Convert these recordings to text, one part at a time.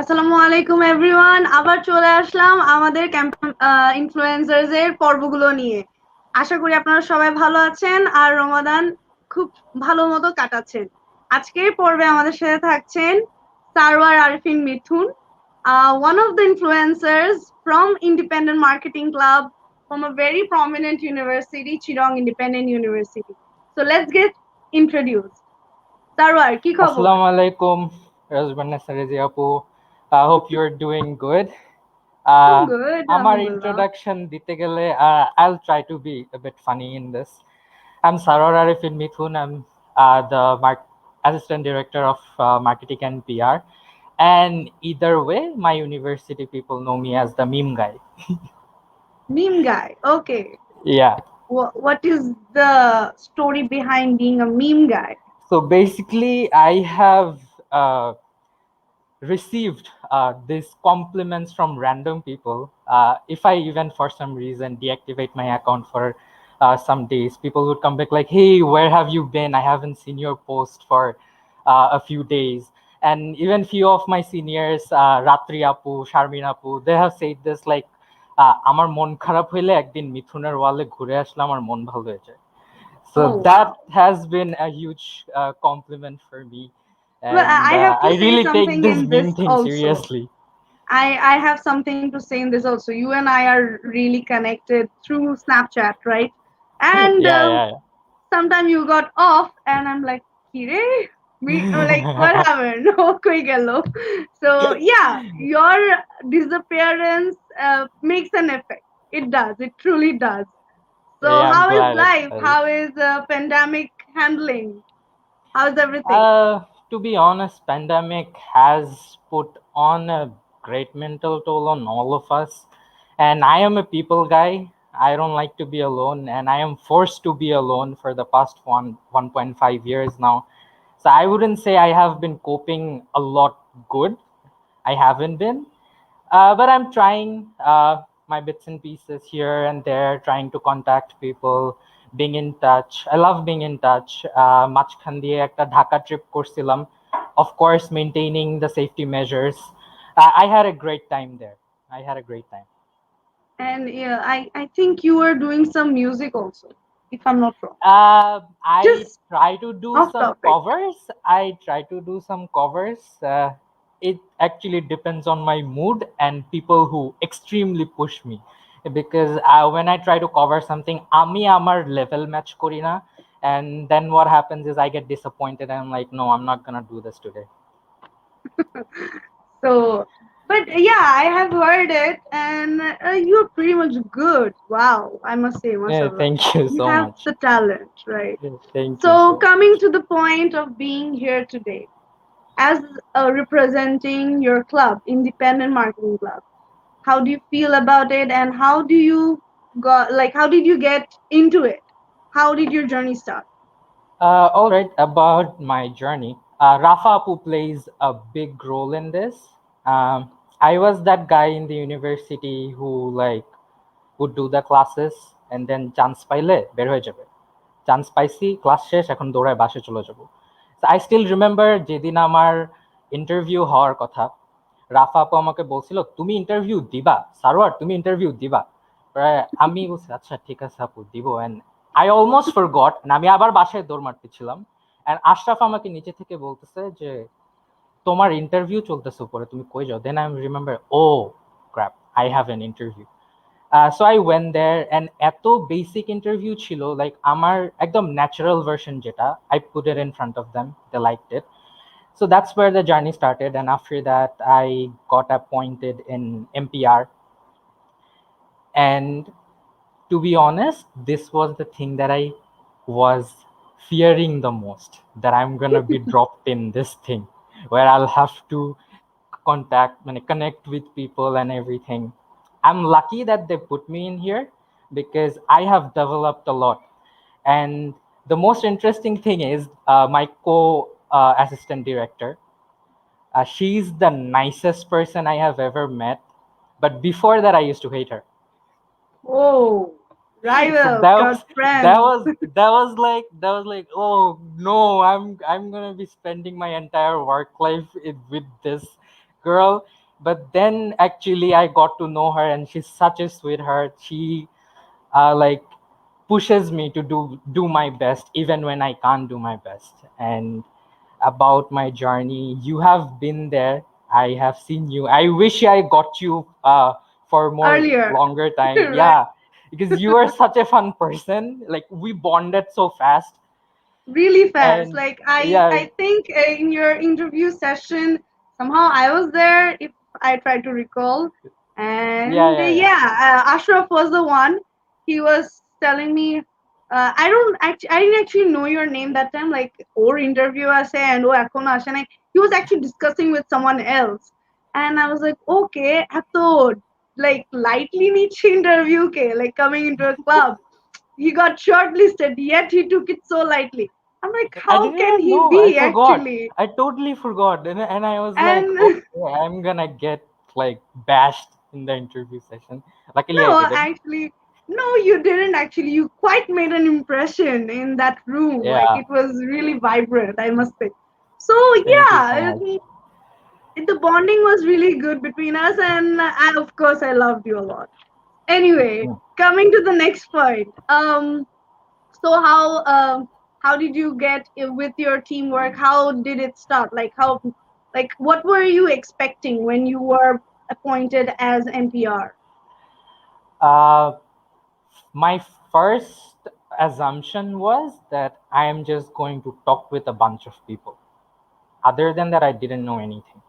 আসসালামু আলাইকুম এভরিওয়ান, আবার চলে আসলাম আমাদের ইনফ্লুয়েন্সার্স এর পর্বগুলো নিয়ে। আশা করি আপনারা সবাই ভালো আছেন আর রমাদান খুব ভালো মতো কাটাচ্ছেন। আজকের পর্বে আমাদের সাথে থাকছেন সারওয়ার আরিফিন মিথুন, one of the influencers from Independent Marketing Club from a very prominent university, Chittagong Independent University. So let's get introduced. Sarwar, কি খবর? Assalamu alaikum, Razban Sarezi Apu. I hope you're doing good. I'm good, আমার alhamdulillah. introduction দিতে গেলে I'll try to be a bit funny in this. I'm Sarwar Arifin Mithun. I'm the Assistant Director of Marketing and PR. And either way, my university people know me as the meme guy. Meme guy. Okay. Yeah. What is the story behind being a meme guy? So basically, I have received these compliments from random people. If I even for some reason deactivate my account for some days, people would come back like, "Hey, where have you been? I haven't seen your post for a few days." And even few of my seniors, Ratri Apu, Sharmin Apu, they have said this like, "আমার মন খারাপ হইলে একদিন মিথুনের ওয়ালে ঘুরে আসলে আমার মন ভালো হয়ে যায়." So Oh that wow. has been a huge compliment for me, Well, and I have I to say really take something this in meme this thing also. seriously. I have something to say in this also. You and I are really connected through Snapchat, right? And Yeah, yeah, sometimes you got off, and I'm like, Kire, me like what yeah. happened? Oh, quick hello. So yeah, your disappearance makes an effect. It does. It truly does. So Yeah, I'm how is glad. I'm life? glad. How is pandemic handling? How's everything? To be honest, pandemic has put on a great mental toll on all of us. And I am a people guy. I don't like to be alone, and I am forced to be alone for the past 1.5 years now. So I wouldn't say I have been coping a lot good. I haven't been. But I'm trying my bits and pieces here and there, trying to contact people, being in touch. I love being in touch. মাঝখান দিয়ে একটা Dhaka trip করছিলাম. Of course, maintaining the safety measures. I had a great time there. I had a great time. And yeah, I think you are doing some music also, if I'm not wrong. I Just try to do off some topic. covers. I try to do some covers. It actually depends on my mood and people who extremely push me. Because when I try to cover something, আমি আমার level match করি না. And then what happens is I get disappointed and I'm like, no, I'm not gonna do this today. So, but yeah, I have heard it, and you're pretty much good. Wow, I must say, Yeah, mashallah, thank you you so have much. the talent, right? Yeah, thank you So, so much. coming to the point of being here today, as representing your club, Independent Marketing Club, how do you feel about it, and how do you got like how did you get into it? How did your journey start? All right, about my journey. Rafa Apu plays a big role in this. I was that guy in the university who like would do the classes and then chance পাইলে বের হয়ে যাবে chance পাইছি class শেষ এখন দৌড়ায় বাসে চলে যাব আই স্টিল রিমেম্বার যেদিন আমার ইন্টারভিউ হওয়ার কথা রাফা আপু আমাকে বলছিল তুমি ইন্টারভিউ দিবা সারোয়ার তুমি ইন্টারভিউ দিবা আমি বলছি আচ্ছা ঠিক আছে আপু দিব অ্যান্ড আই অলমোস্ট ফরগট আমি আবার বাসায় দৌড় মারতেছিলাম অ্যান্ড আশরাফ আমাকে নিচে থেকে বলতেছে যে তোমার ইন্টারভিউ চলতেছে উপরে তুমি কই যাও then I remember oh crap I have an interview so I went there and এত basic interview ছিল like আমার একদম natural version যেটা I put it in front of them they liked it so that's where the journey started and after that I got appointed in MPR and to be honest this was the thing that I was fearing the most that I'm gonna be dropped in this thing where I'll have to connect with people and everything. I'm lucky that they put me in here because I have developed a lot. And the most interesting thing is my co assistant director. She's the nicest person I have ever met. But before that, I used to hate her. Oh, So rivals, got friends. that was like oh no I'm gonna be spending my entire work life with this girl. But then actually I got to know her, and she's such a sweetheart. She like pushes me to do my best even when I can't do my best. And about my journey, you have been there. I have seen you. I wish I got you for more Earlier. longer time. Right. Yeah, because you are such a fun person. Like we bonded so fast. Really fast. And Like I yeah, I think in your interview session somehow I was there if I try to recall. yeah, And yeah, yeah. Ashraf was the one. He was telling me I didn't actually know your name that time, like or interview আছে and ও এখনো আসে নাই. He was actually discussing with someone else. And I was like, okay, এত like lightly নিচ্ছে interview K, like coming into a club. He got shortlisted, yet he took it so lightly. I'm like, I how didn't can even he know. be I forgot. actually? I totally forgot. And I was like, And okay, I'm gonna get like bashed in the interview session. Luckily, I no, didn't. actually, no, you didn't actually. You quite made an impression in that room. Like Yeah. it was really vibrant, I must say. So Thank you so yeah, much. the bonding was really good between us, and of course, I loved you a lot. Anyway, Mm. coming to the next point. So how did you get with your teamwork? How did it start? Like what were you expecting when you were appointed as NPR? Uh, my first assumption was that I am just going to talk with a bunch of people. Other than that, I didn't know anything.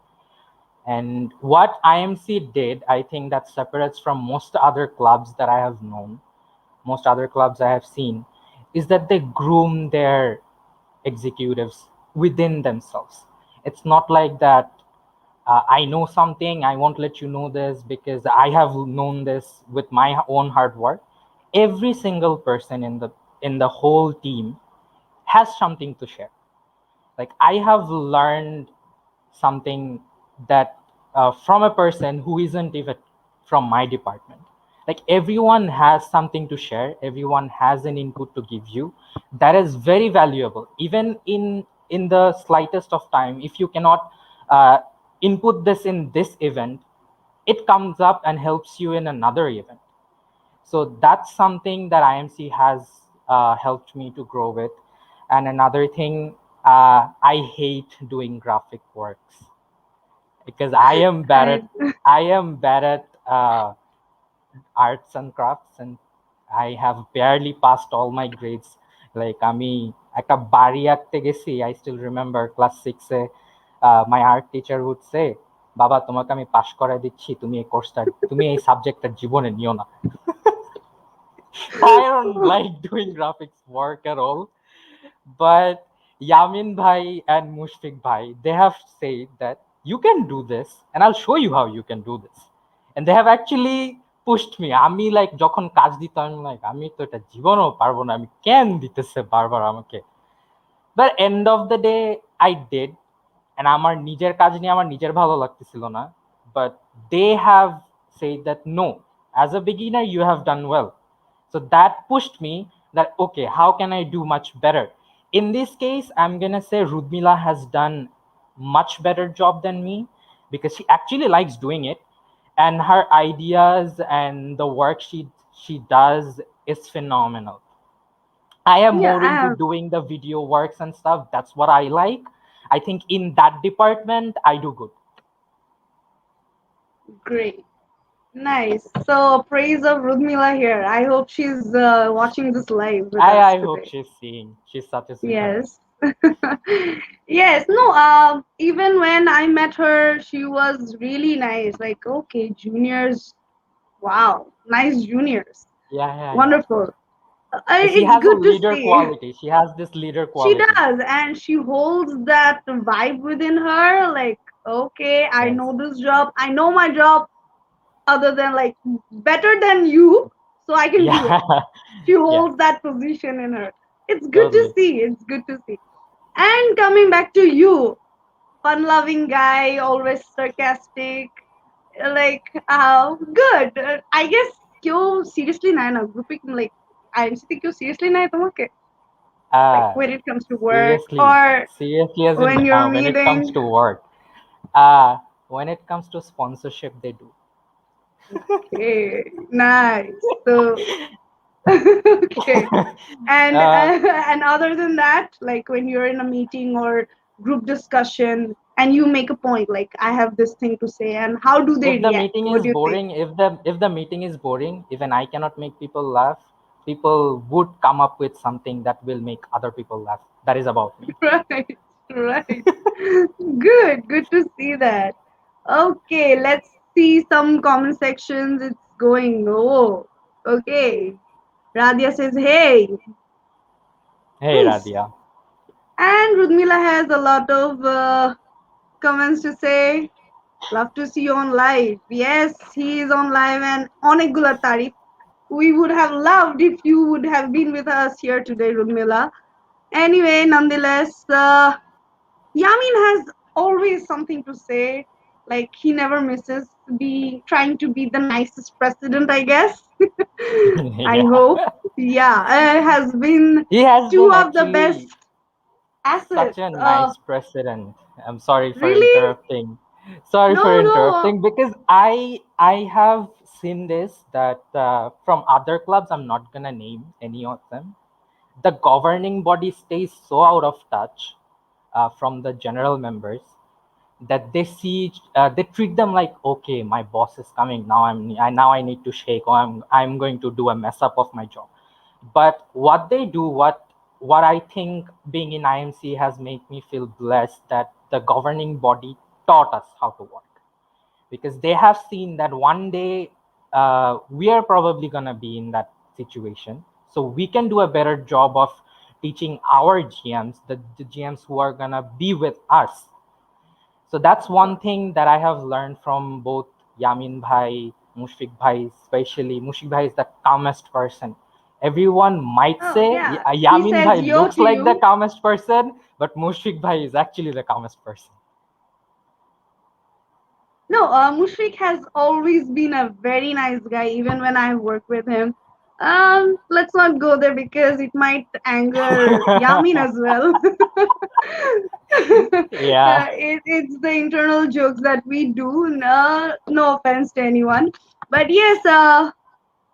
And what IMC did, I think that separates from most other clubs that I have known, most other clubs I have seen, is that they groom their executives within themselves. It's not like that I know something, I won't let you know this because I have known this with my own hard work. Every single person in the whole team has something to share. Like I have learned something that from a person who isn't even from my department. Like everyone has something to share, everyone has an input to give you that is very valuable, even in the slightest of time. If you cannot uh, input this in this event, it comes up and helps you in another event. So that's something that IMC has helped me to grow with. And another thing, I hate doing graphic works because I I am bad at arts and crafts, and I have barely passed all my grades. Like আমি একটা বাড়ি আঁকতে গেছি. I still remember class 6-এ my art teacher would say, বাবা তোমাকে আমি পাশ করায় দিচ্ছি, তুমি এই সাবজেক্টটা জীবনে নিও না. I don't like doing graphics work at all. But Yamin Bhai and Mushfiq Bhai, they have said that you can do this and I'll show you how you can do this. And they have actually pushed me. আমি like যখন কাজ দিতাম আমি like আমি তো এটা জীবনও পারবো না, আমি কেন দিতেছে বারবার আমাকে. But end of the day I did, and আমার নিজের কাজ নিয়ে আমার নিজের ভালো লাগতেছিল না. But they have said that no, as a beginner you have done well. So that pushed me that okay, how can I do much better? In this case, I'm gonna say Rudmila has done much better job than me because she actually likes doing it, and her ideas and the work she does is phenomenal. I am more into yeah, doing the video works and stuff. That's what I like. I think in that department I do good. great. Nice. So praise of Rudmila here. I hope she's watching this live with us I hope today. she's seeing. She's such a sweetheart. Yes. Yes. No. Even when I met her, she was really nice. Like, okay, juniors. Wow, nice juniors. Yeah, of course. Wonderful. She It's has a good to leader see. quality. She has this leader She quality. does, and she holds that vibe within her. Like, okay, I Yes. know this job. I know my job. Other than like better than you, so I can do it. Yeah. She Yeah. holds that position in her. It's good to Totally. see. It's good to see. And coming back to you, fun loving guy, always sarcastic, like good. I guess কেউ seriously নেয় না গ্রুপে, like আইএমসিতে কেউ seriously নেয় তোমাকে, like Uh, when it comes to work seriously, or seriously, as when in you're when it meeting. comes to work. Uh, when it comes to sponsorship, they do. Okay, nice. So, okay. And uh, and other than that, like when you're in a meeting or group discussion and you make a point, like I have this thing to say, and how do they if the react? meeting What is do you think? boring, if the meeting is boring, even I cannot make people laugh. People would come up with something that will make other people laugh. That is about me. Right, right. Good to see that. Okay, let's see some comment sections. It's going. Oh, okay. Radia says, hey, Hey, nice. Radia. And Rudmila has a lot of comments to say. Love to see you on live. Yes, he is on live and অনেকগুলা তারিফ. We would have loved if you would have been with us here today, Rudmila. Anyway, nonetheless, Yamin has always something to say. Like he never misses trying to be the nicest president, I guess. I Yeah. hope. Yeah, has been He has two been of the best actually such assets. a nice president. I'm sorry for Really? interrupting. Sorry for No, no. interrupting because I have seen this that from other clubs. I'm not gonna name any of them. The governing body stays so out of touch from the general members that they treat them like, okay, my boss is coming now. Now I need to shake, or I'm going to do a mess up of my job. But what they do, what I think being in IMC has made me feel blessed that the governing body taught us how to work, because they have seen that one day we are probably going to be in that situation, so we can do a better job of teaching our GMs, the GMs who are going to be with us. So that's one thing that I have learned from both Yamin Bhai, Mushfiq Bhai, especially. Mushfiq Bhai is the calmest person. Everyone might Oh, say yeah. He Yamin says Bhai yo looks to like the you. calmest person, but Mushfiq Bhai is actually the calmest person. No, Mushfiq has always been a very nice guy, even when I work with him. Let's not go there because it might anger Yamin as well. Yeah. It's the internal jokes that we do. No, no offense to anyone, but yes,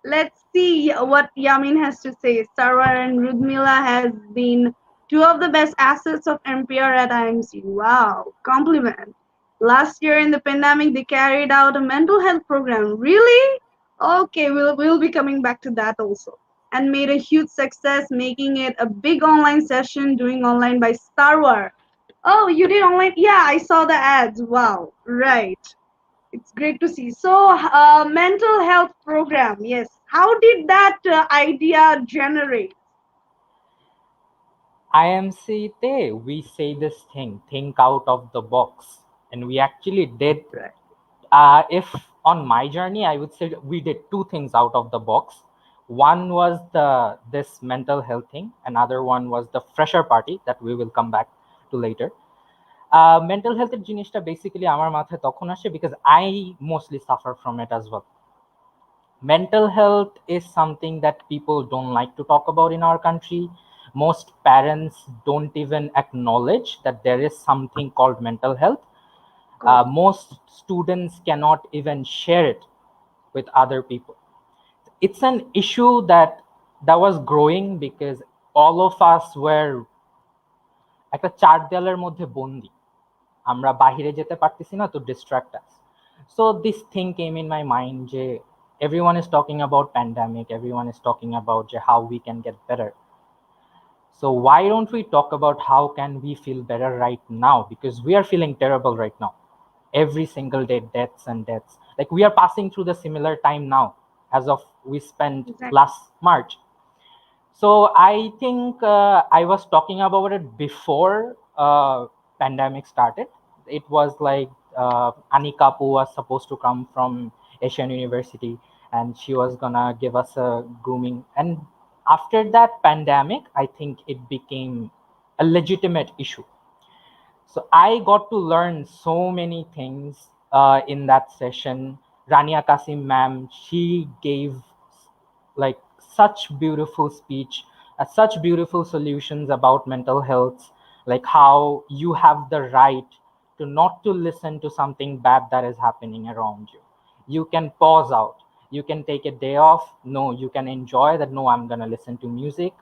let's see what Yamin has to say. Sarwar and Rudmila has been two of the best assets of NPR at IMC. Wow, compliment. Last year in the pandemic, they carried out a mental health program. Really? Okay, we'll be coming back to that also. And made a huge success, making it a big online session doing online by Sarwar. Oh, you did online? Yeah, I saw the ads. Wow, right. It's great to see. So, mental health program, yes. How did that idea generate? IMC, we say this thing, think out of the box. And we actually did. Right. If on my journey, I would say we did two things out of the box. One was this mental health thing. Another one was the fresher party that we will come back to later. Mental health জিনিসটা basically আমার মাথায় তখন আসে because I mostly suffer from it as well. Mental health is something that people don't like to talk about in our country. Most parents don't even acknowledge that there is something called mental health. Most students cannot even share it with other people. It's an issue that was growing because all of us were একটা চার দেয়ালের মধ্যে বন্দি, আমরা বাহিরে যেতে পারতেছি না to distract us. So this thing came in my mind যে everyone is talking about pandemic, everyone is talking about how we can get better. So why don't we talk about how can we feel better right now, because we are feeling terrible right now. Every single day deaths and deaths, like we are passing through the similar time now as of we spent Exactly. last March. So I think I was talking about it before pandemic started. It was like Anika Pu was supposed to come from Asian University, and she was gonna give us a grooming. And after that pandemic, I think it became a legitimate issue. So I got to learn so many things in that session. Rania Kasim ma'am, she gave like such beautiful speech, such beautiful solutions about mental health, like how you have the right to not to listen to something bad that is happening around you. You can pause out. You can take a day off. No, you can enjoy that. No, I'm gonna listen to music.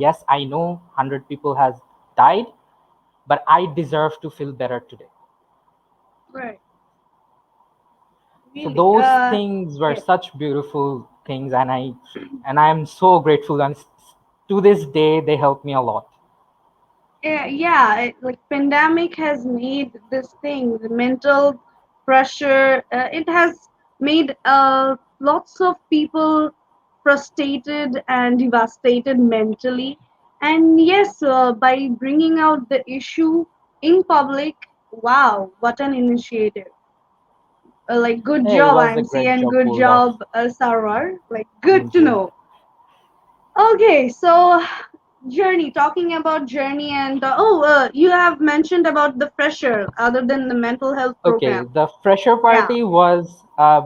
Yes, I know 100 people has died, but I deserve to feel better today. Right. So Really. those things were Yes. such beautiful things, and I am so grateful. And to this day, they help me a lot. Like pandemic has made this thing, the mental pressure. It has made lots of people frustrated and devastated mentally. And yes, by bringing out the issue in public, wow, what an initiative! Like good Hey, it job, was a IMC, great and job good pulled off. job, Sarwar. Like good Thank to you. know. Okay, so journey, talking about journey and you have mentioned about the fresher other than the mental health Okay, program. the fresher Yeah. party was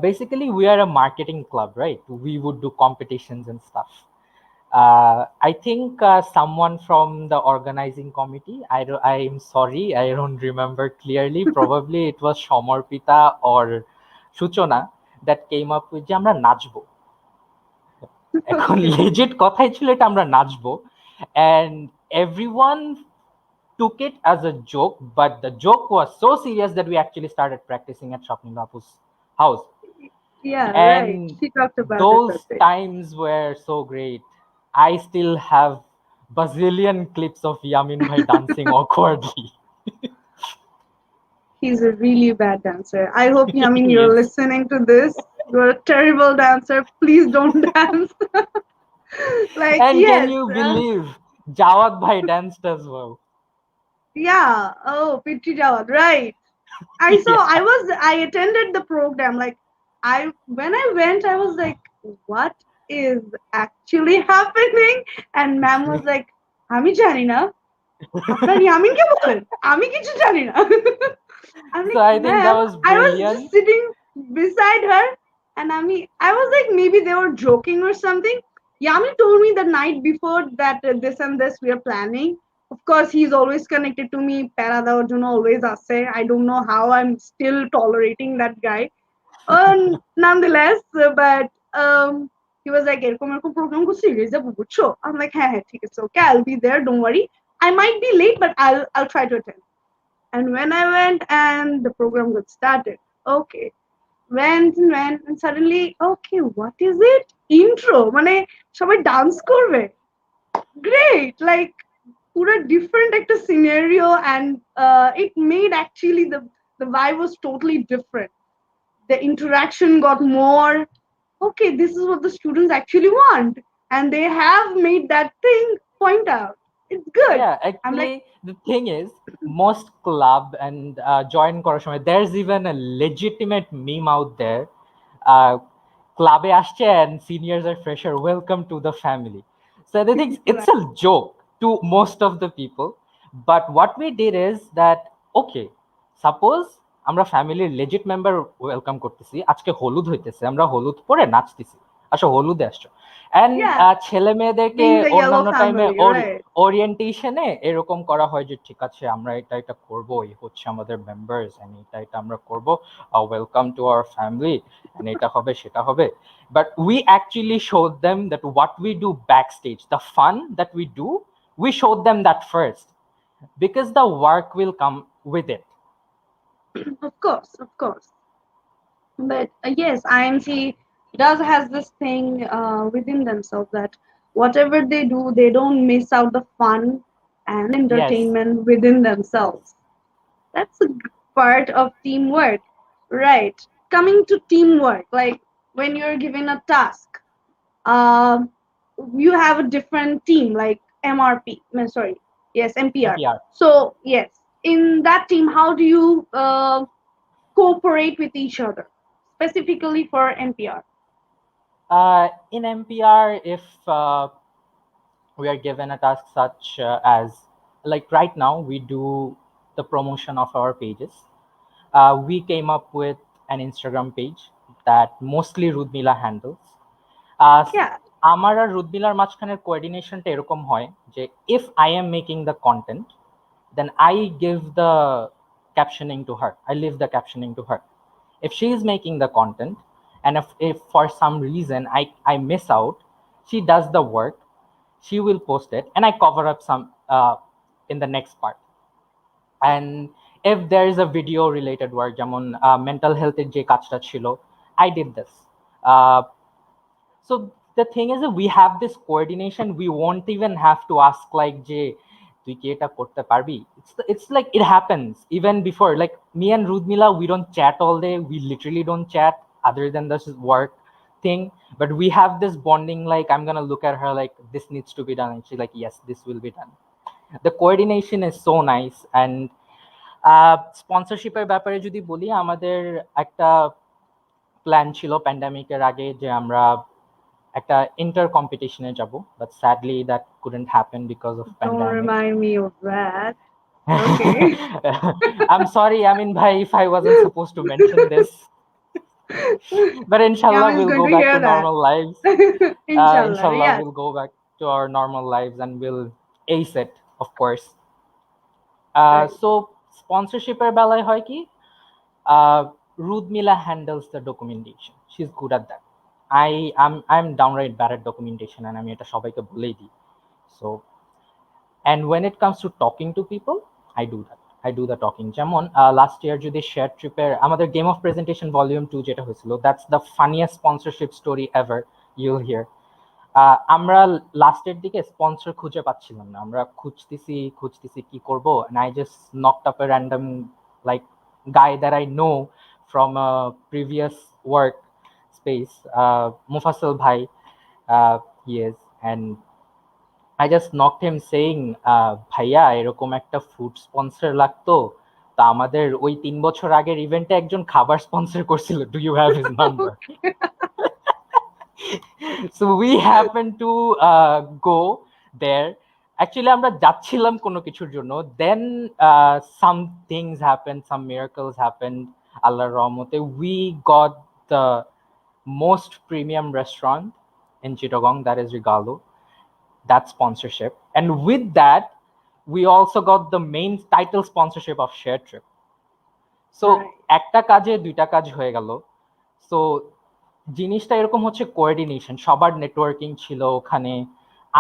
basically we are a marketing club, right? We would do competitions and stuff. I think someone from the organizing committee, I'm sorry, I don't remember clearly. Probably it was Shomarpita or Suchona that came up with যে আমরা নাচবো। এখন Okay. legit কথাই ছিল এটা আমরা নাচবো, and everyone took it as a joke, but the joke was so serious that we actually started practicing at Shopnil Bapu's house. Yeah, right. And She talked about it those that day. times were so great. I still have bazillion clips of Yamin Bhai dancing awkwardly. He's a really bad dancer. I hope, Yamin, He you're is. listening to this. You're a terrible dancer. Please don't dance. Like, And can yes. you believe Jawad Bhai danced as well? Yeah. Oh, Pitri Jawad, right. Yeah. I attended the program. Like when I went, I was like, what is actually happening? And ma'am was like, আমি জানি না আপনার ইয়ামিনকে বলেন আমি কিছু জানি না I'm So like, I think that ma'am, was I was just brilliant. sitting beside her, and I was like, maybe they were joking or something. Yami told me the night before that this and this we are planning. Of course, he's always connected to me. Para da orjono always ase. I don't know how I'm still tolerating that guy. Nonetheless, but he was like, এরকম এরকম program করছি রেজাবো বুঝছো? I'm like, হ্যাঁ হ্যাঁ ঠিক আছে, okay, I'll be there. Don't worry. I might be late, but I'll try to attend. And when I went and the program got started, okay, went and suddenly, okay, what is it? Intro, মানে সবাই dance করবে. Great, like pura different একটা scenario, and it made actually the vibe was totally different. The interaction got more. Okay, this is what the students actually want, and they have made that thing point out. It's good. Yeah, I'm like, actually, the thing is, most club and join করার সময়, there's even a legitimate meme out there. Club আসছে and seniors are fresher, welcome to the family. So the thing, it's a joke to most of the people. But what we did is that, okay, suppose আমরা ফ্যামিলির legit member welcome করতেছি, আজকে হলুদ হইতেছে, আমরা হলুদ পরে নাচতেছি, আচ্ছা হলুদে আসছো, এন্ড yeah, ছেলে মেয়েদেরকে being the yellow অন্যান্য টাইমে family, right? ওরিয়েন্টেশনে এরকম করা হয় যে ঠিক আছে আমরা এটা করবো, এই হচ্ছে আমাদের মেম্বার্স, এন্ড এটা আমরা করবো, welcome to our family, and এটা হবে সেটা হবে। But we actually showed them that what we do backstage, the fun that we do, we showed them that first, because the work will come with it. Of course, of course. But yes, IMC does has this thing within themselves that whatever they do, they don't miss out the fun and Yes. entertainment within themselves. That's a part of teamwork, right? Coming to teamwork, like when you're given a task, uh, you have a different team, like MRP. Sorry, yes, MPR. NPR. So yes, in that team, how do you cooperate with each other, specifically for NPR? In NPR, if we are given a task such as, like right now, we do the promotion of our pages. We came up with an Instagram page that mostly Rudmila handles. Yeah, আমার আর রুদমিলার মাঝখানের কোঅর্ডিনেশনটা এরকম হয় যে if I am making the content, then I give the captioning to her. I leave the captioning to her. If she is making the content, and if for some reason I miss out, she does the work, she will post it, and I cover up some in the next part. And if there is a video related work, যেমন mental health এর যে কাজটা ছিল, I did this. Uh, so the thing is that we have this coordination. We won't even have to ask like যে তুই কি এটা করতে পারবি? It's like it happens even before. Like me and Rudmila, we don't chat all day. We literally don't chat other than this work thing. But we have this bonding. Like I'm gonna look at her like this needs to be done, and she's like yes, this will be done. The coordination is so nice. And স্পন্সরশিপের ব্যাপারে যদি বলি, আমাদের একটা plan ছিল প্যান্ডামিকের আগে যে আমরা একটা ইন্টার কম্পিটিশনে যাব, but sadly that couldn't happen because of Don't pandemic. remind me of that. Okay. I'm sorry, I mean, bhai, if I wasn't supposed to mention this. But inshallah, Yamin's we'll going go to back hear to that. normal lives. Inshallah, Inshallah, yes. we'll go back to our normal lives and we'll ace it, of course. Right. So sponsorshipের বেলায় হয় কি, Rudmila handles the documentation. She's good at that. I'm downright bad at documentation, and আমি এটা সবাইকে বলেই দিই. So, and when it comes to talking to people, I do that. I do the talking. যেমন last year যদি share ট্রিপের আমাদের game of presentation volume 2 যেটা হয়েছিল, that's the funniest sponsorship story ever you'll hear. আমরা লাস্টের দিকে sponsor খুঁজে পাচ্ছিলাম না, আমরা খুঁজতেছি কি করব, and I just knocked up a random like guy that I know from a previous work space, Mufassal bhai, he is, and I just knocked him saying, ভাইয়া এরকম একটা ফুড স্পন্সর লাগতো, তা আমাদের ওই 3 বছর আগের ইভেন্টে একজন খাবার স্পন্সর করছিল, do you have his number? So we happened to go there. Actually আমরা যাচ্ছিলাম কোনো কিছুর জন্য, then some things happened, some miracles happened. আল্লাহর রহমতে we got the most premium restaurant in Chittagong, that is Regalo. That sponsorship, and with that we also got the main title sponsorship of Share Trip. So একটা কাজে দুইটা কাজ হয়ে গেল. So জিনিসটা এরকম হচ্ছে কোঅর্ডিনেশন, সবার নেটওয়ার্কিং ছিল ওখানে,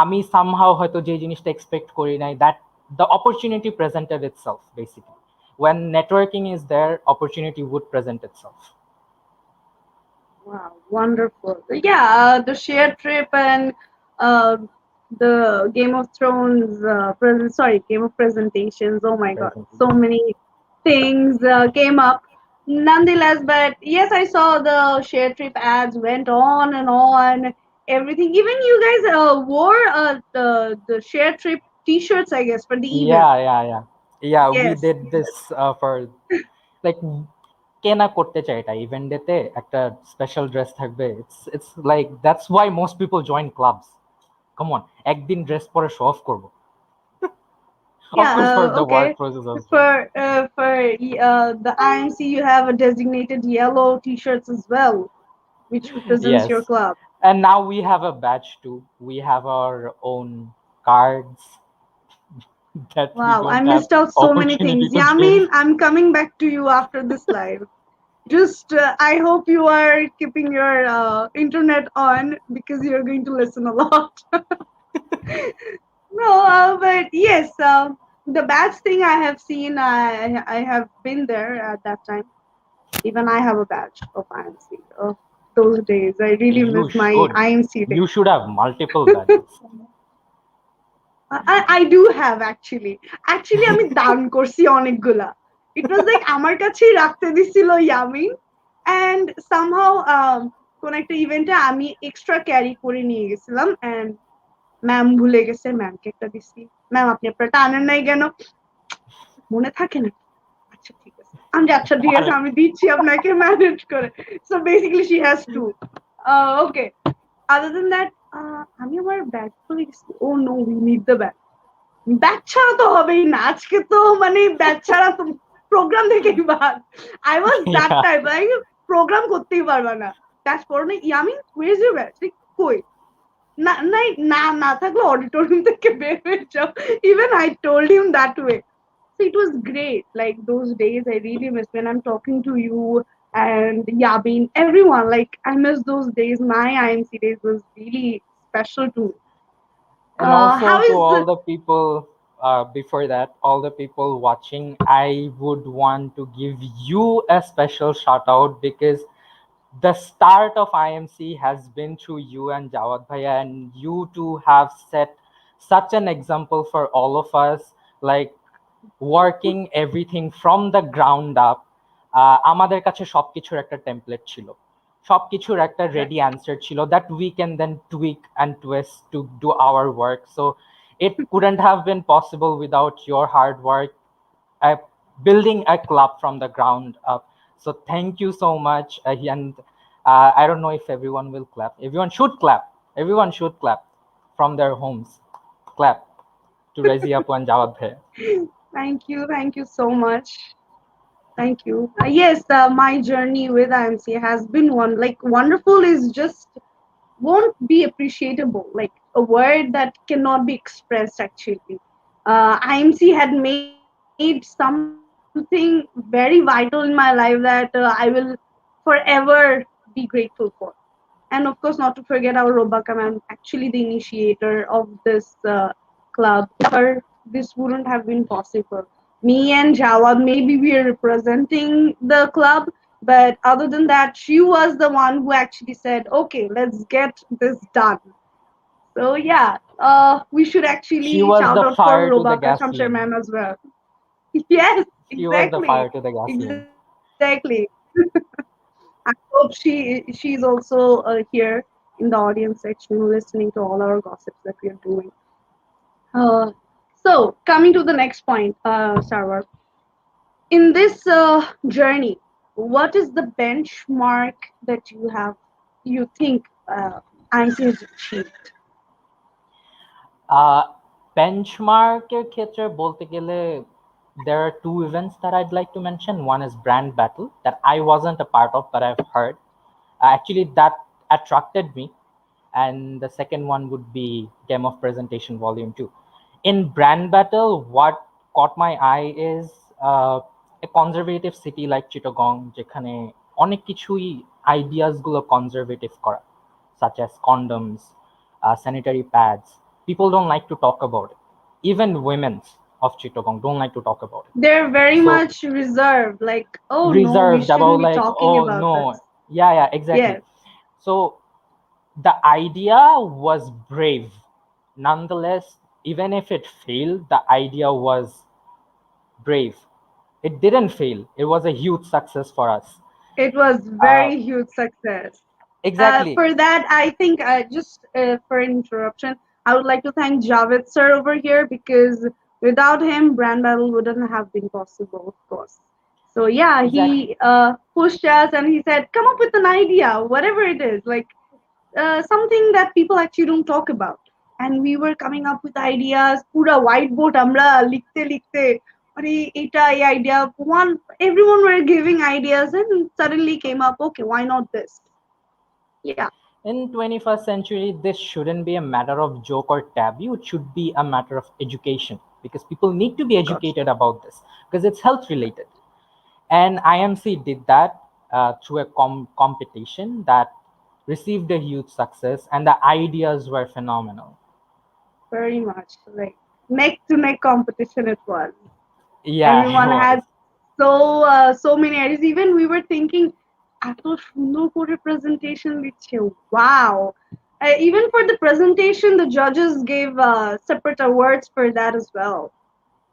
আমি সামহাও হয়তো যে জিনিসটা এক্সপেক্ট করি নাই, that the opportunity presented itself basically. When networking is there, opportunity would present itself. Wow, wonderful. Yeah, the shared trip and the Game of Thrones Game of presentations. Oh my god, so many things came up. Nonetheless, but yes, I saw the shared trip ads went on and on. Everything, even you guys wore the shared trip T-shirts, I guess, for the event. Yeah. We Yes. did this for like কেনা করতে চাই এটা event ডেতে একটা special dress থাকবে. It's like that's why most people join clubs. Come on, একদিন dress পরে show off করব. Of course, for the work process as well. For the IMC, you have a designated yellow T-shirts as well, which represents Yes. your club. And now we have a badge too. We have our own cards. That Wow, I missed out so many things. Yamin, I'm coming back to you after this live. Just, I hope you are keeping your internet on because you're going to listen a lot. No, but yes, the badge thing I have seen, I have been there at that time. Even I have a badge of IMC. Oh, those days, I really miss my IMC days. You should have multiple badges. I do have actually আমি দান করছি অনেকগুলা. It was like আমার কাছেই রাখতে দিছিল Yamin, and somehow কোন একটা ইভেন্টে আমি এক্সট্রা ক্যারি করে নিয়ে গেছিলাম, and ম্যাম ভুলে গেছে, ম্যামকে একটা দিছি, ম্যাম আপনি আপনারটা আনেন নাই কেন, মনে থাকে না, আচ্ছা ঠিক আছে, আমি দিচ্ছি আপনাকে ম্যানেজ করে. So basically she has to okay, other than that আমি আমার ব্যাগ খুলে গেছি. Oh no, we need the bag. Bag ছাড়া তো হবেই না, আজকে তো মানে ব্যাগ ছাড়া তো প্রোগ্রাম থেকেই বাদ. I was that type, I programme করতেই পারবা না, ব্যাগ পড়ো না. Yamin where is your bag? কই না থাকলে অডিটোরিয়াম থেকে বের হয়ে যাও. Even I told him that way. So it was great. Like those days, I really miss when I'm talking to you and Yabin, everyone. Like I miss those days. My IMC days was really special to me. And also How to is all the the people before that, all the people watching, I would want to give you a special shout out because the start of IMC has been through you and Jawad Bhaiya, and you two have set such an example for all of us, like working everything from the ground up. আমাদের কাছে সবকিছুর একটা template ছিল, সবকিছুর একটা ready answer ছিল that we can then tweak and twist to do our work. So it couldn't have been possible without your hard work, uh, building a club from the ground up. So thank you so much. And I don't know if everyone will clap. Everyone should clap. Everyone should clap from their homes. Clap to Razia and Jawad Bhai. thank you so much. Thank you. Yes, my journey with IMC has been one like wonderful is just won't be appreciable, like a word that cannot be expressed actually. IMC had made something very vital in my life that I will forever be grateful for. And of course, not to forget our Robaka ma'am, actually the initiator of this club. Without her, this wouldn't have been possible. Me and Jawad, maybe we are representing the club, but other than that, she was the one who actually said, "Okay, let's get this done." So yeah, we should She actually was shout the out for fire to the Robaka Shamsher gasoline. ma'am as well. Yes, She was the exactly, fire to the gasoline. exactly. I hope she's also here in the audience section listening to all our gossips that we are doing. Uh, so coming to the next point, Sarwar, in this journey, what is the benchmark that you think IMC has achieved? বেঞ্চমার্কের ক্ষেত্রে বলতে গেলে there are two events that I'd like to mention. One is Brand Battle that I wasn't a part of, but I've heard. Actually, that attracted me. And the second one would be Game of Presentation Volume 2. In Brand Battle, what caught my eye is a conservative city like Chittagong, যেখানে অনেক কিছুই ideas গুলো conservative করা, such as condoms, sanitary pads. People don't like to talk about it. Even women of Chittagong don't like to talk about it. They're very So much reserved, like, oh no, we reserved shouldn't about be like, talking oh about no, this. yeah, exactly. Yes, So the idea was brave. Nonetheless, even if it failed, the idea was brave. It didn't fail. It was a huge success for us. it was Uh, very huge success. exactly. For that, I think just for an interruption, I would like to thank Javed sir over here because without him, Brand Battle wouldn't have been possible, of course. So yeah, Exactly. he pushed us and he said, "Come up with an idea, whatever it is, like something that people actually don't talk about." And we were coming up with ideas. Pura whiteboard, amra likhte likhte. আরে এটা এই idea one everyone were giving ideas and suddenly came up, okay, why not this? Yeah. In 21st century, this shouldn't be a matter of joke or taboo. It should be a matter of education because people need to be educated about this because it's health related. And IMC did that through a competition that received a huge success, and the ideas were phenomenal. Very much like neck to neck competition it was. Yeah, it Everyone was. had so many ideas. Even we were thinking, এত সুন্দর করে presentation দিচ্ছে. Wow. Even for the presentation, the judges gave separate awards for that as well.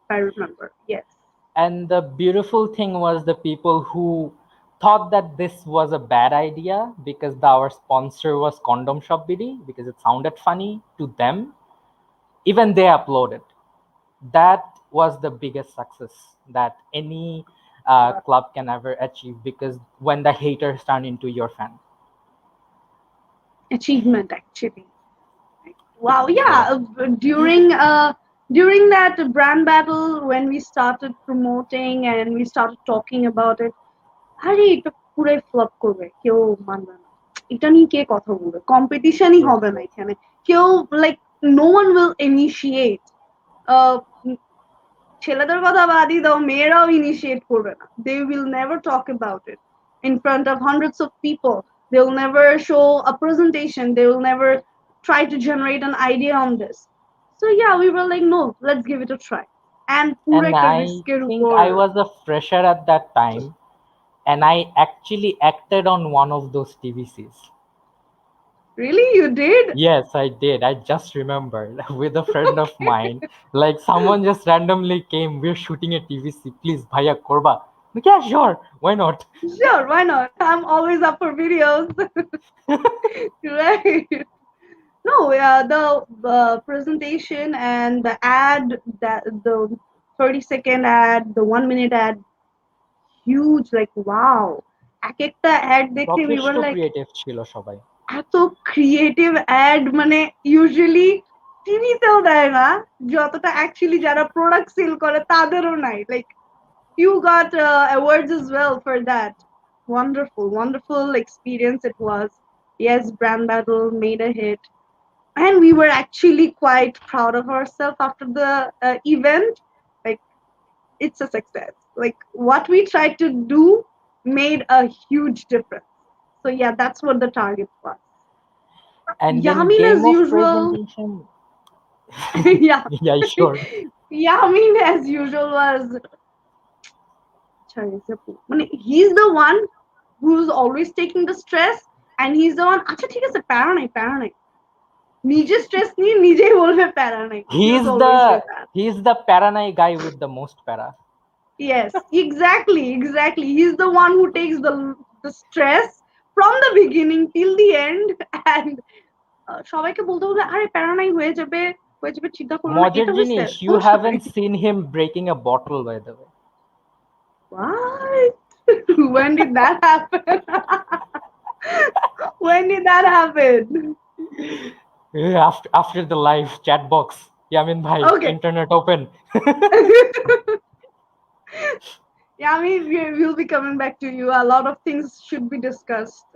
If I remember. Yes. And the beautiful thing was the people who thought that this was a bad idea because our sponsor was Condom Shop BD because it sounded funny to them. Even they uploaded. That was the biggest success that any club can ever achieve because when the haters turn into your fan. Achievement actually. Wow, Yeah. yeah. During that brand battle, when we started promoting and we started talking about it, আরে এটা পুরাই flop করবে, কেউ মানবে না, এটা নিয়ে কে কথা বলবে, কম্পিটিশনই Yes, হবে না yes. এখানে, কেউ like no one will initiate. Uh, ছেলেদের কথা বাদই দাও, মেয়েরাও ইনিশিয়েট করবে না। They will never talk about it in front of hundreds of people. They will never show a presentation. They will never try to generate an idea on this. So yeah, we were like, no, let's give it a try. And পুরো And একটা I রিস্কের think উপর। I was a fresher at that time, and I actually acted on one of those TVCs. Really, you did? Yes, I did. I just remembered with a friend of mine. Like someone just randomly came, we're shooting a TVC, please, bhaiya korba. I'm like, yeah, sure, why not? Sure, why not? I'm always up for videos. Right. No, the presentation and the ad, that the 30-second ad, the 1 minute ad, huge. Like wow, এক একটা ad দেখে we যথেষ্ট were like, creative ছিল সবাই। এত creative add মানে usually টিভিতেও দেয় না, যতটা অ্যাকচুয়ালি যারা প্রোডাক্ট সেল করে তাদেরও নাই। Like you got awards as well for that. Wonderful experience it was. Yes, brand battle made a hit, and we were actually quite proud of ourselves after the event. Like it's a success. Like what we tried to do made a huge difference. So yeah, that's what the target was. And in Yamin game as of usual. presentation, Yeah. yeah, sure. Yamin as usual was, he's the one who's always taking the stress, and he's the one, আচ্ছা ঠিক আছে প্যারা নাই নিজে stress নিয়ে নিজেই বলবে প্যারা নাই. He was always like that. He's the paranai guy with the most para. Yes, exactly. He's the one who takes the stress from the beginning till the end, and সবাইকে বলতে বলতে আরে প্যারা নাই, হয়ে যাবে চিন্তা করো না, মজার এটা হইছে জিনিস, you সমস্যা নাই. haven't seen him breaking a bottle, by the way. What? When did that happen? When did that happen? After the live chat box, Yamin bhai, Okay. internet open. Yeah, I mean, we'll be coming back to you. A lot of things should be discussed.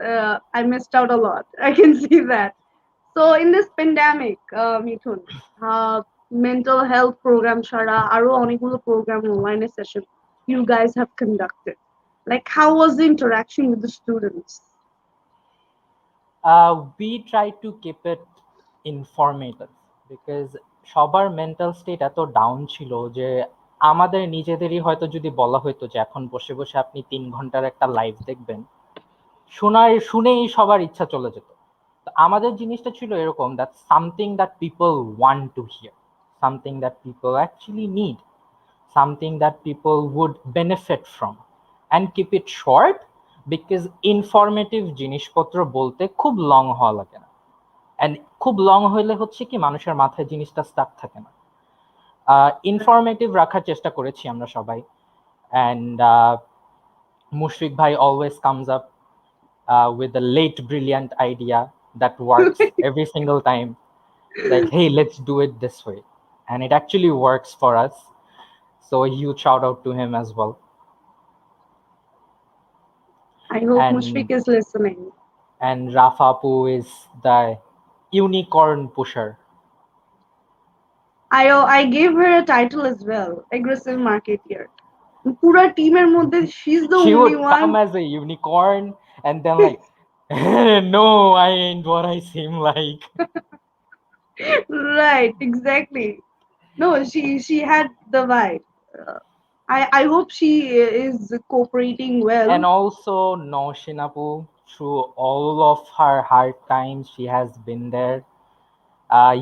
I missed out a lot. I can see that. So in this pandemic, Mithun, mental health program ছাড়া আরো অনেকগুলো program online session you guys have conducted. Like how was the interaction with the students? We try to keep it informative because সবার mental state এত down ছিল যে আমাদের নিজেদেরই হয়তো যদি বলা হতো যে এখন বসে বসে আপনি 3 ঘন্টার একটা লাইভ দেখবেন, শুনেই সবার ইচ্ছা চলে যেত। তো আমাদের জিনিসটা ছিল এরকম, that something that people want to here, something that people actually need, something that people would benefit from, and keep it short because informative জিনিসপত্র বলতে খুব লং হওয়া লাগে না, and খুব লং হইলে হচ্ছে কি মানুষের মাথায় জিনিসটা স্টাক থাকে না। ইনফরমেটিভ রাখার চেষ্টা করেছি আমরা সবাই, and মুশফিক ভাই always comes up with a late brilliant idea that works every single time, like hey, let's do it this way, and it actually works for us. So a huge shout out to him as well. I hope And Mushfiq is listening. and Rafapu is the unicorn pusher. I gave her a title as well, aggressive marketeer. পুরা টিমের মধ্যে she's the She only would one. come as a unicorn and then like, no, I ain't what I seem like. Right, exactly. No, she had the vibe. I hope she is cooperating well. And also Noshinapu, through all of her hard times, she has been there.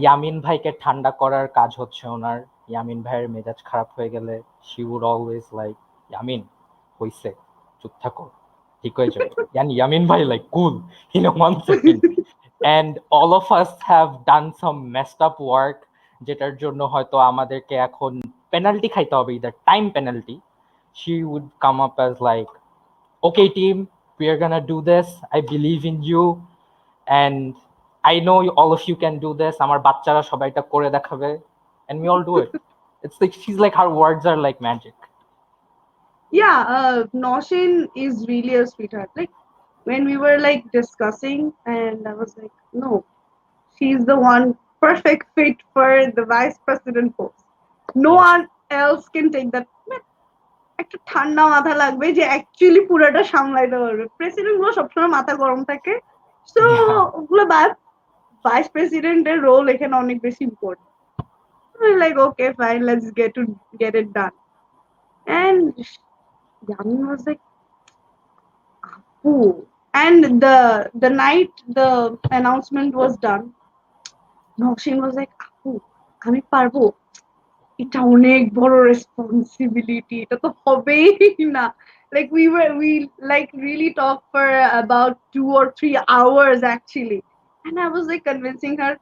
Yamin ভাইকে ঠান্ডা করার কাজ হচ্ছে ওনার। ইয়ামিন ভাইয়ের মেজাজ খারাপ হয়ে গেলে she would always like, Yamin হইছে, চুপ থাকো, ঠিক হয়ে যাবে। And ইয়ামিন ভাই like cool in a 1 second. And all of us have done some messed up work যেটার জন্য হয়তো আমাদেরকে এখন পেনাল্টি খাইতে হবে, either time penalty. She would come up as like, okay team, we are gonna do this, I believe in you, and I know all of you can do this, আমার বাচ্চারা সবাই এটা করে দেখাবে, and we all do it. It's like she's like, her words are like magic. Yeah, Noshin is really a sweetheart. Like when we were like discussing, and I was like, no, she's the one perfect fit for the vice president post. No Yes. one else can take that? একটা ঠান্ডা মাথা লাগবে যে actually পুরোটা সামলাইতে পারবে। President গুলো সবসময় মাথা গরম থাকে, সো Yeah. ওগুলো বাদ, ভাইস প্রেসিডেন্টের রোল এখানে অনেক বেশি important. Like, okay, fine, let's get it done. And Yamin was like, oh. And the night the announcement was done, Nosheen was like, আপু আমি পারবো, এটা অনেক বড় রেসপন্সিবিলিটি, এটা তো হবেই না। Like we like really talked for about 2 or 3 hours actually, and I was like convincing her,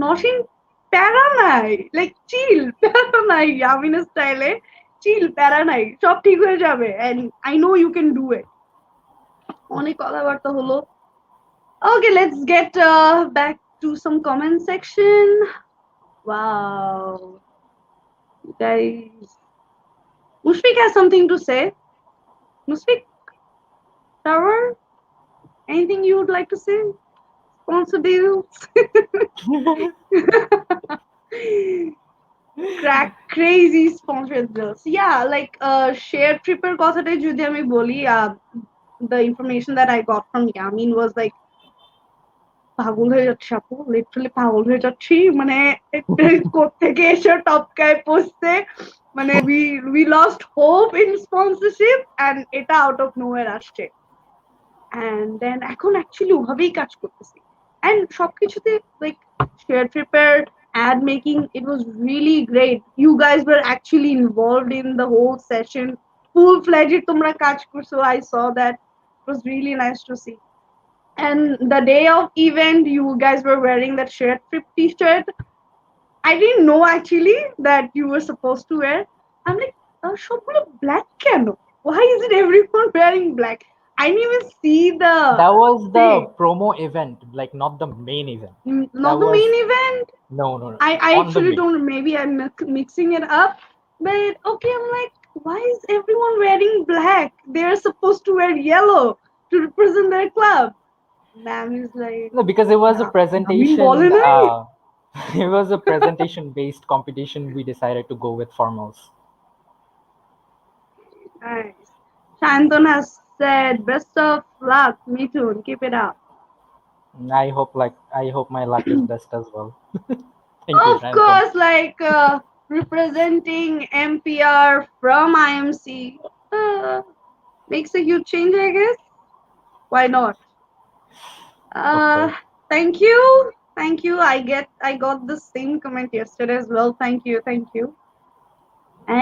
Nosheen, প্যারা নাই, like chill, প্যারা নাই, Yamina style এ chill, প্যারা নাই, সব ঠিক হয়ে যাবে, and I know you can do it. অনেক কথাবার্তা হলো। Okay, let's get back to some comment section. Wow, guys. Mushfiq has something to say. Mushfiq, Sarwar, anything you would like to say? Sponsor deals? Crazy sponsor deals. Yeah, like share tripper কথাটাই যদি আমি বলি, the information that I got from Yamin was like, পাগল হয়ে যাচ্ছে আপু, literally পাগল হয়ে যাচ্ছি, মানে কোত্থেকে এসে টপকায় পড়ছে, মানে we lost hope in sponsorship and এটা out of nowhere আসছে, and then এখন actually ওভাবেই কাজ করতেছি, and সবকিছুতে like share prepared ad making, it was really great. You guys were actually involved in the whole session, full fledged তোমরা কাজ করছো, I saw that, it was really nice to see. And the day of event, you guys were wearing that shared trip t-shirt. I didn't know actually that you were supposed to wear. I'm like, সবগুলো black কেন? Why is it everyone wearing black? I didn't even see the That was the thing. promo event, like not the main event. Not That the was- main event. No. I On the actually main. don't. Maybe I'm mixing it up. But okay, I'm like, why is everyone wearing black? They're supposed to wear yellow to represent their club. Ma'am is like, No, because it was a presentation. বলে নাই? It was a presentation-based competition. We decided to go with formals. Nice. Shanton has said, best of luck, Mithun. Keep it up. I hope my luck is best as well. Thank you, Of Shanton. course, like representing MPR from IMC makes a huge change, I guess. Why not? Okay. Thank you. I got the same comment yesterday as well. Thank you.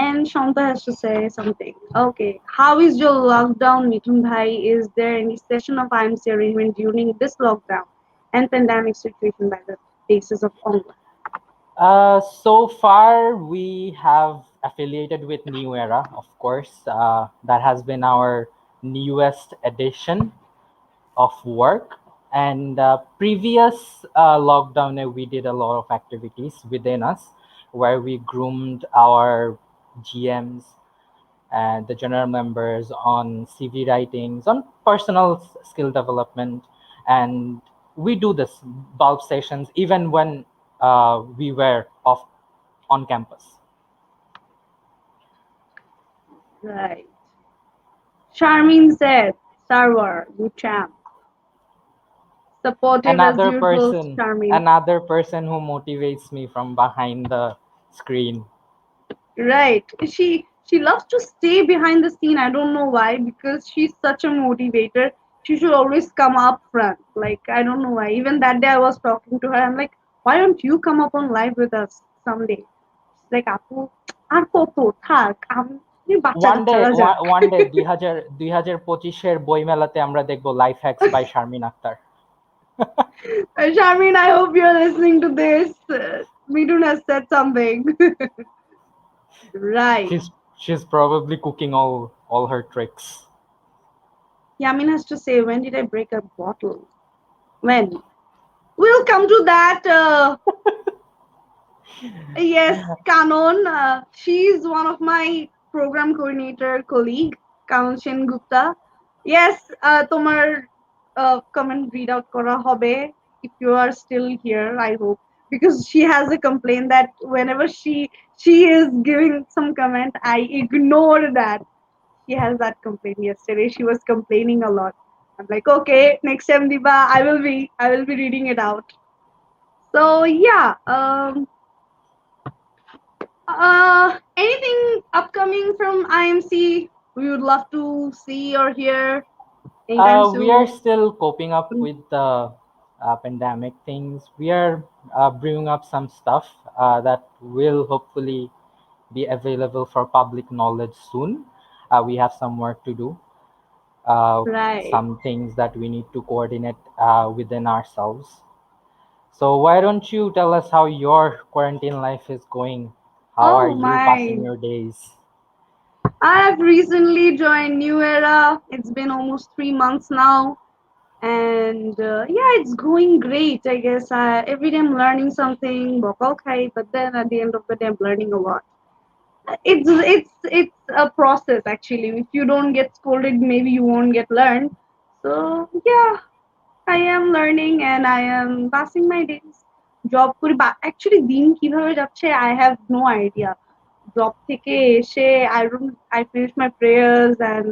And Shanta has to say something. Okay. How is your lockdown, Mithun Bhai? Is there any session of IMC arrangement during this lockdown and pandemic situation by the basis of online? So far, we have affiliated with New Era, of course. That has been our newest edition of work. And previous lockdown, we did a lot of activities within us where we groomed our GMs and the general members on CV writings, on personal skill development. And we do this bulk sessions even when we were off on campus. Right. Charmin said, Sarwar, you champ. Supportive as usual, Charmin. Another person who motivates me from behind the screen. Right. She loves to stay behind the scene. I don't know why, because she's such a motivator. She should always come up front. Like, I don't know why. Even that day I was talking to her. I'm like, why don't you come up on live with us someday? She's like, আপু আর কত থাক, আমি বাচ্চা One day কাচ্চারা যাক। 2025 বই মেলাতে আমরা দেখব life hacks by Sharmin Akhtar. Charmin, I hope you're listening to this. Mithun has said something. Right. She's probably cooking all her tricks. Yamin has to say, when did I break a bottle? When? We'll come to that. Yes, Kanon. She's one of my program coordinator colleague, Kanon Sen Gupta. Yes, তোমার comment read out করা হবে if you are still here, I hope. because she has a complaint that whenever she is giving some comment, I ignore that. She has that complaint. Yesterday she was complaining a lot. I'm like, okay, next time, Diba, I will be reading it out. So yeah, anything upcoming from IMC we would love to see or hear anytime We are soon? still coping up with the pandemic things. We are brewing up some stuff that will hopefully be available for public knowledge soon. We have some work to do, Right. some things that we need to coordinate within ourselves. So why don't you tell us how your quarantine life is going? How are Oh you passing my. your days? I have recently joined New Era. It's been almost 3 months now. And yeah, it's going great, I guess. Every day I'm learning something, okay, but then at the end of the day, I'm learning a lot. It's a process actually. If you don't get scolded, maybe you won't get learned. So yeah, I am learning and I am passing my days. Job করি actually দিন কিভাবে যাচ্ছে I have no idea. Job থেকে এসে I finish my prayers and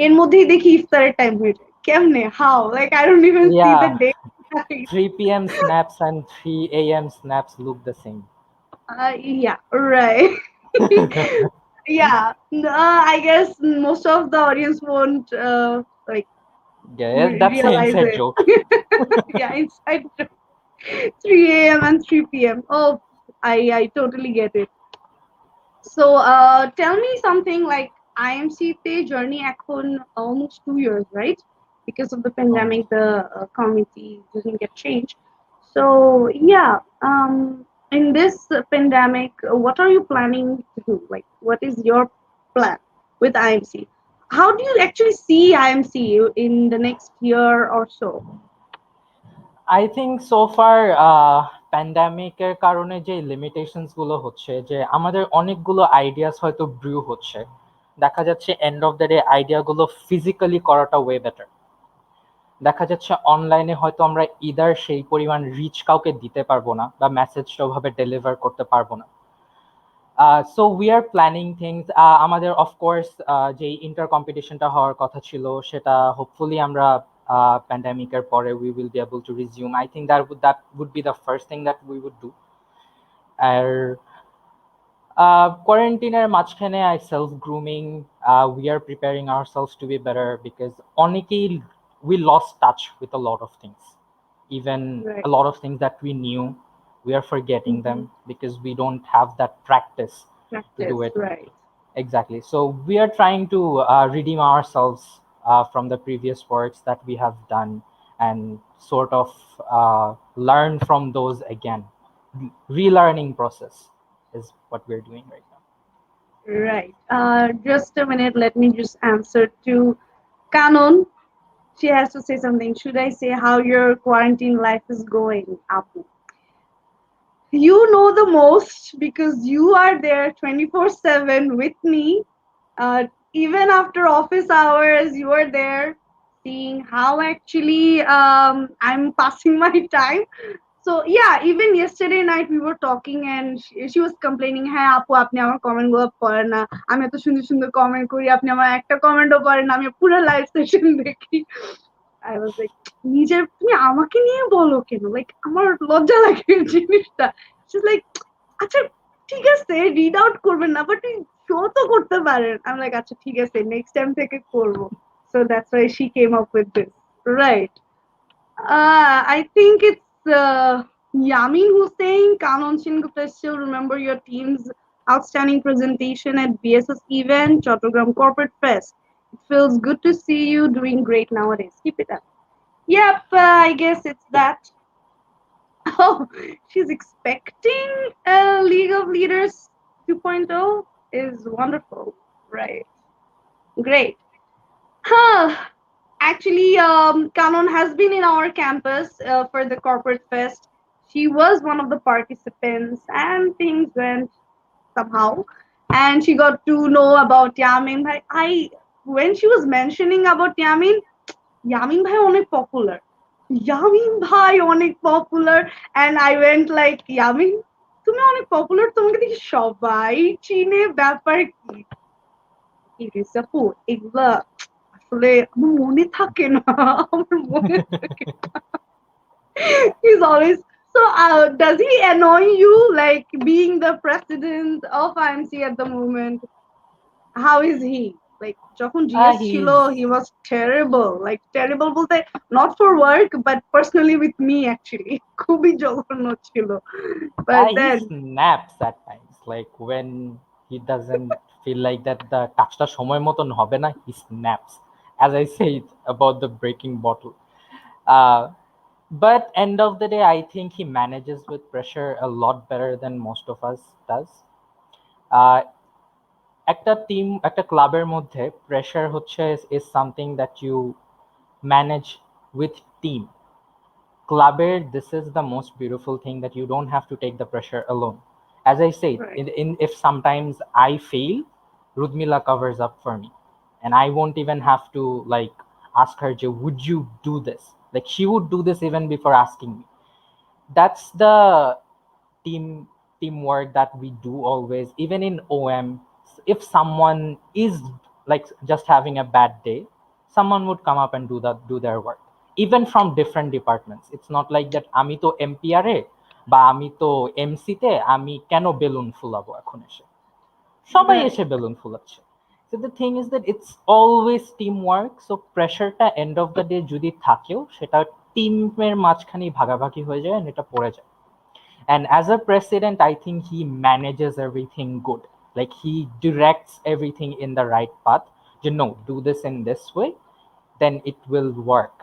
এর মধ্যেই দেখি ইফতারের টাইম হয়ে যায় কেমনে how like I don't even see the Yeah, day. 3 p.m. snaps and 3 a.m. snaps look the same. Yeah, right. Yeah, I guess most of the audience won't like Yeah, that's an realize inside it. joke. Yeah, inside 3 a.m. and 3 p.m. Oh, I totally get it. So, tell me something like IMC te journey এখন almost 2 years, right? Because of the Almost. pandemic, the committee didn't get changed. So, yeah, in this pandemic, what are you planning to do? Like, what is your plan with IMC? How do you actually see IMC in the next year or so? I think so far প্যান্ডামিকের কারণে যে limitations গুলো হচ্ছে যে আমাদের অনেকগুলো ideas হয়তো brew হচ্ছে, দেখা যাচ্ছে এন্ড অফ দ্য ডে আইডিয়াগুলো ফিজিক্যালি করাটা ওয়ে বেটার। দেখা যাচ্ছে অনলাইনে হয়তো আমরা ইদার সেই পরিমাণ রিচ কাউকে দিতে পারবো না বা মেসেজটা ওভাবে ডেলিভার করতে পারবো না। So we are planning things. আমাদের অফকোর্স যে ইন্টার কম্পিটিশনটা হওয়ার কথা ছিল সেটা হোপফুলি আমরা প্যান্ডামিকের পরে we will be able to resume. I think that would be the first thing that we would do. আর কোয়ারেন্টিনের মাঝখানে I self grooming, we are preparing ourselves to be better because অনেকেই we lost touch with a lot of things. Even Right. a lot of things that we knew, we are forgetting them Mhm. because we don't have that practice to do Practice, it. right. Exactly. So we are trying to redeem ourselves from the previous works that we have done and sort of learn from those again. Relearning process is what we're doing right now. Right. Just a minute. Let me just answer to Canon. She has to say something. Should I say how your quarantine life is going, Apu? You know the most because you are there 24/7 with me. Even after office hours, you are there seeing how actually I'm passing my time. So yeah, even yesterday night we were talking and she was complaining, হ্যাঁ আপু আপনি আমার comment গুলো পড়েন না, আমি এত সুন্দর সুন্দর কমেন্ট করি আপনি আমার একটা কমেন্টও পড়েন না, আমি পুরো লাইভ সেশন দেখি। I was like, নিজের তুমি আমাকে নিয়ে বলো কেন, লাইক আমার লজ্জা লাগে এই জিনিসটা। She's like, আচ্ছা ঠিক আছে রিড আউট করবেন না বাট শো তো করতে পারেন। I'm like আচ্ছা ঠিক আছে নেক্সট টাইম থেকে করবো। So that's why she came up with this, right? I think it's Yamin who's saying, Kanon Gupta, still remember your team's outstanding presentation at BSS event, Chattogram Corporate Fest. It feels good to see you doing great nowadays. Keep it up. Yep, I guess it's that. Oh, she's expecting a League of Leaders 2.0 is wonderful. Right. Great. Huh. Actually, Kanon has been in our campus for the corporate fest. She was one of the participants, and things went somehow. And she got to know about Yamin Bhai. When she was mentioning about Yamin Bhai অনেক popular. Yamin ভাই অনেক popular, and I went like, Yamin তুমি অনেক popular, তোমাকে দেখি সবাই চিনে, ব্যাপার কি? আপু এগুলা আসলে আমার মনে থাকে না, আমার মনে থাকে না। He's always so. Does he annoy you like being the president of IMC at the moment? How is he? Like যখন GS ছিল, He's he was terrible. Like terrible বলতে not for work but personally with me actually. খুবই জঘন্য ছিল। But he then snaps at times, like when he doesn't feel like that the কাজটা সময় মতন হবে না, he snaps, as I said about the breaking bottle. uh, but end of the day, I think he manages with pressure a lot better than most of us does. uh, একটা team, একটা ক্লাবের মধ্যে pressure হচ্ছে is something that you manage with team. Clubber, this is the most beautiful thing, that you don't have to take the pressure alone. As I said, right. if sometimes I fail, Rudmila covers up for me, and I won't even have to like ask her, would you do this? Like she would do this even before asking me. That's the teamwork that we do always, even in OM. If someone is like just having a bad day, someone would come up and do their work, even from different departments. It's not like that আমি তো MPR এ বা আমি তো MC তে আমি কেন balloon ফুলাবো এখন এসে, সবাই Right. এসে balloon ফুলাচ্ছে। So the thing is that it's always teamwork. So প্রেশারটা এন্ড অফ দ্য ডে যদি থাকেও, সেটা টিমের মাঝখানেই ভাগাভাগি হয়ে যায়, and এটা পড়ে যায়। And as a president, I think he manages everything good. Like he directs everything in the right path. You know, do this in this way, then it will work.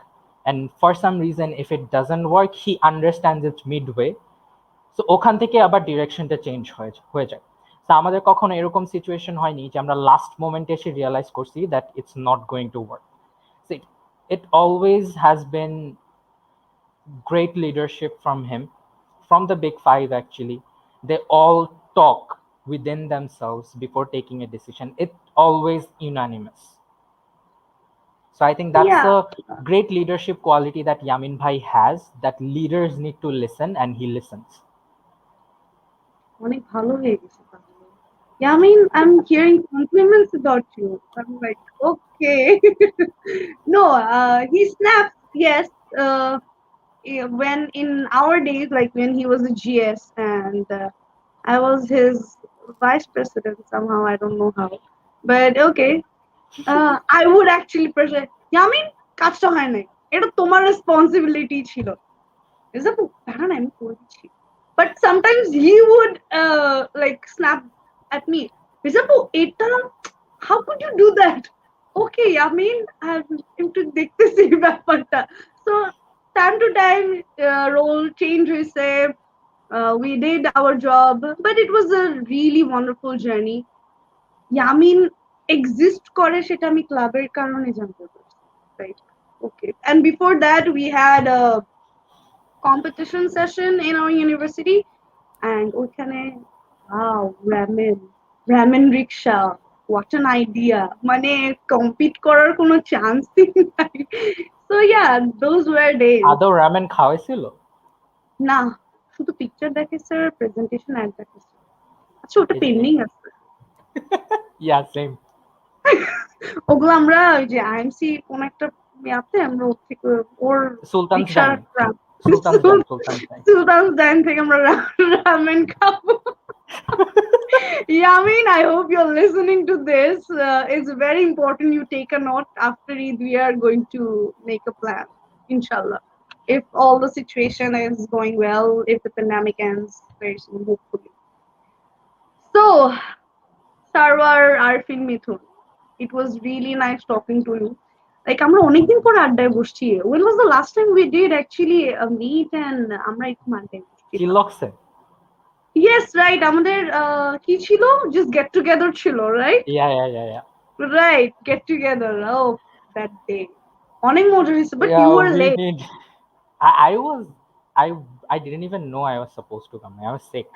And for some reason, if it doesn't work, he understands it midway. So ওখান থেকে আবার ডিরেকশনটা change হয়ে যায়। তো আমাদের কখনো এরকম situation হয়নি যে আমরা লাস্ট মোমেন্টে এসে রিয়েলাইজ করছি that it's not going to work. It always has been great leadership from him, from the big five actually. They all talk within themselves before taking a decision. It's always unanimous. So I think that's Yeah. a great leadership quality that Yamin Bhai has, that leaders need to listen, and he listens. অনেক ভালো হয়ে গেছে তাহলে। Yamin, I'm hearing compliments about you. I'm like, okay. No, he snaps, yes. When in our days, like when he was a GS and I was his vice president somehow, I don't know how. But okay, I would actually pressure, Yamin, কাজটা হয় নাই। এটা তোমার responsibility ছিল। Rizabhu, দাঁড়ান আমি করে দিচ্ছি। But sometimes he would like snap at me. Rizabhu, এটা how could you do that? Okay, I mean, I'm একটু দেখতেছি ব্যাপারটা। So time to time role change হয়েছে. We did our job, but it was a really wonderful journey. Yamin exist করে সেটা আমি ক্লাবের কারণে জানতে পারছি। Right. Okay. And before that, we had a competition session in our university, and ওখানে wow, ramen rickshaw, what an idea, মানে compete করার কোনো চান্সই নাই। So yeah, those were days. আদৌ রামেন খাওয়াইছিল? না, শুধু পিকচার দেখেছে, প্রেজেন্টেশন অ্যাড দেখেছে। আচ্ছা ওটা পেন্ডিং আছে। Yeah, same. ওগুলো আমরা ওই যে আইএমসি কোন একটা ইয়াতে আমরা ওর থেকে ওর সুলতানস রিক্সা ডাইন, সুলতানস ডাইন। সুলতানস ডাইন থেকে আমরা রামেন খাবো। Yamin, I hope you're listening to this. It's very important you take a note. After Eid, we are going to make a plan, inshallah. If all the situation is going well, if the pandemic ends very soon, hopefully. So, Sarwar, Arfin, Mithun, it was really nice talking to you. Like আমরা অনেকদিন পর আড্ডায় বসছি। When was the last time we did actually meet and আমরা একটু আড্ডায় বসছি? কি লক্সে? Yes, right. আমাদের কি ছিল? Just get together ছিল, right? Yeah. Right, get together. Oh, that day. অনেক মজা হয়েছে, but you Yeah, were we late. did. I was I didn't even know I was supposed to come. I was sick.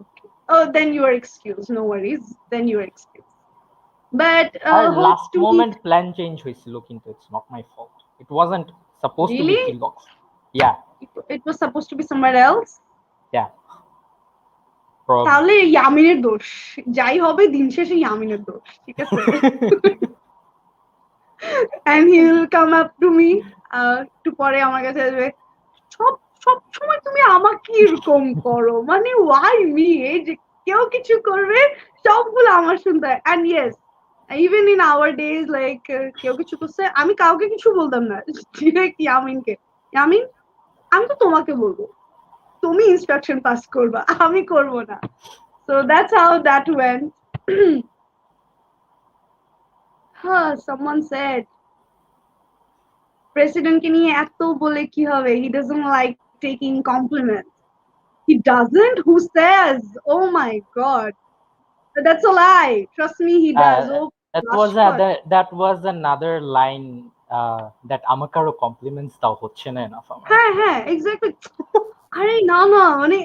Okay. Oh, then you are excused. No worries. Then you are excused. But Our hope last to meet. moment plan change হয়েছিল, কিন্তু it's not my fault. It wasn't Supposed to be Really? Chittagong. Yeah, It was supposed to be somewhere else? yeah. Probably. তাহলে ইয়ামিনের দোষ, যাই হবে দিন শেষে ইয়ামিনের দোষ, ঠিক আছে? And he will come up to me একটু পরে আমার কাছে আসবে, সব সব সময় তুমি আমাকে এরকম করো, মানে why me? এই যে কেউ কিছু করবে সবগুলো আমার শুনতে হয়। And yes, even in our days, like কেউ কিছু করছে আমি কাউকে কিছু বলতাম না, ডিরেক্ট ইয়ামিনকে, ইয়ামিন আমি তো তোমাকে বলবো, তুমি ইনস্ট্রাকশন পাস করবা, আমি করব না। So that's how that went. Someone said প্রেসিডেন্টকে নিয়ে এত বলে কি হবে, he doesn't like taking compliments. He doesn't? Who says? Oh my god, that's a lie, trust me, he does. Oh, that was another line that আমাকারও compliments দাও হচ্ছে না enough আমার। হ্যাঁ এক্স্যাক্টলি। আরে না মানে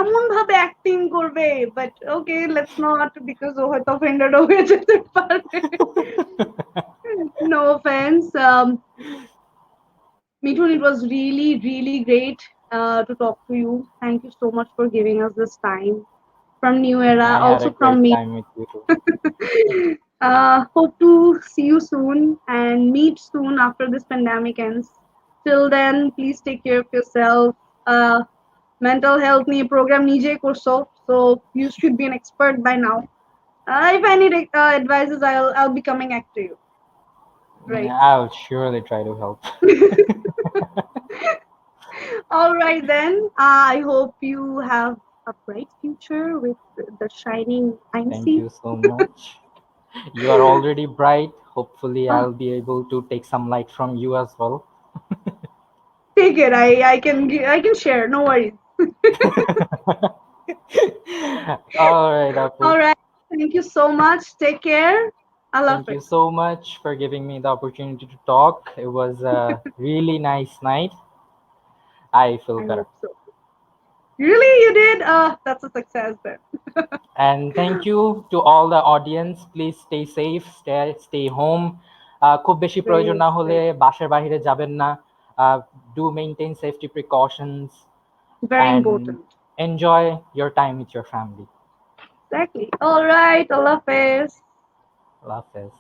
এমন ভাবে অ্যাক্টিং করবে, but okay let's not, because ও হয়তো অফেন্ডেড হয়ে যেতে পারে। No offense. Mithun, it was really, really great to talk to you. Thank you so much for giving us this time from New Era, I had also a from great me. time with you too. Hope to see you soon and meet soon after this pandemic ends. Till then, please take care of yourself. Mental health niye program nije korso, so you should be an expert by now. If I need advices, I'll be coming after you. Right. Yeah, I'll surely try to help. All right then. I hope you have a bright future with the shining Thank IMC. you so much. You are already bright. Hopefully, I'll be able to take some light from you as well. Take it. I can share. No worries. All right, Apu. All right. Thank you so much. Take care. Thank you so much for giving me the opportunity to talk. It was a really nice night. I feel I better. hope so. Really, you did? That's a success then. And thank you to all the audience. Please stay safe, stay home. খুব বেশি প্রয়োজন না হলে বাসার বাইরে যাবেন না. Do maintain safety precautions. Very and important. Enjoy your time with your family. Exactly. All right. Allah Hafiz. Allah Hafiz.